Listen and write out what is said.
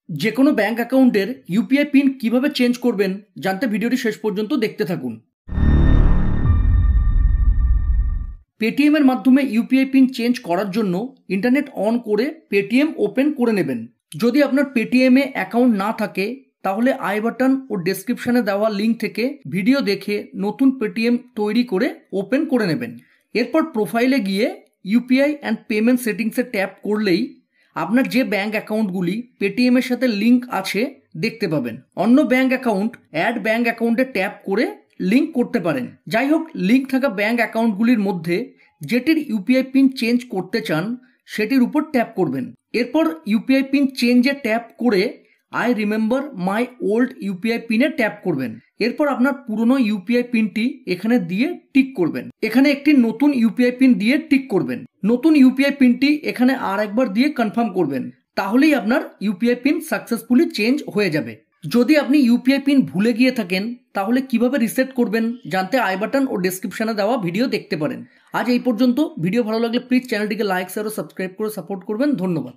যে কোনো ব্যাংক অ্যাকাউন্টের ইউপিআই পিন কিভাবে চেঞ্জ করবেন জানতে ভিডিওটি শেষ পর্যন্ত দেখতে থাকুন। পেটিএম এর মাধ্যমে ইউপিআই পিন চেঞ্জ করার জন্য ইন্টারনেট অন করে পেটিএম ওপেন করে নেবেন। যদি আপনার পেটিএম এ অ্যাকাউন্ট না থাকে তাহলে আই বাটন ও ডেসক্রিপশনে দেওয়া লিঙ্ক থেকে ভিডিও দেখে নতুন পেটিএম তৈরি করে ওপেন করে নেবেন। এরপর প্রোফাইলে গিয়ে ইউপিআই অ্যান্ড পেমেন্ট সেটিংসে ট্যাপ করলেই আপনার যে ব্যাঙ্ক অ্যাকাউন্টগুলি পেটিএম এর সাথে লিঙ্ক আছে দেখতে পাবেন। অন্য ব্যাঙ্ক অ্যাকাউন্ট অ্যাড ব্যাঙ্ক অ্যাকাউন্টে ট্যাপ করে লিঙ্ক করতে পারেন। যাই হোক, লিঙ্ক থাকা ব্যাঙ্ক অ্যাকাউন্টগুলির মধ্যে যেটির ইউপিআই পিন চেঞ্জ করতে চান সেটির উপর ট্যাপ করবেন। এরপর ইউপিআই পিন চেঞ্জে ট্যাপ করে I remember my old UPI পিনে ট্যাপ করবেন। এরপর আপনার পুরনো ইউপিআই পিনটি এখানে দিয়ে টিক করবেন। এখানে একটি নতুন ইউপিআই পিন দিয়ে টিক করবেন। নতুন ইউপিআই পিনটি এখানে আর একবার দিয়ে কনফার্ম করবেন। তাহলেই আপনার ইউপিআই পিন সাকসেসফুলি চেঞ্জ হয়ে যাবে। যদি আপনি ইউপিআই পিন ভুলে গিয়ে থাকেন তাহলে কিভাবে রিসেট করবেন জানতে আই বাটন ও ডেসক্রিপশনে দেওয়া ভিডিও দেখতে পারেন। আজ এই পর্যন্ত। ভিডিও ভালো লাগলে প্লিজ চ্যানেলটিকে লাইক শেয়ার ও সাবস্ক্রাইব করে সাপোর্ট করবেন। ধন্যবাদ।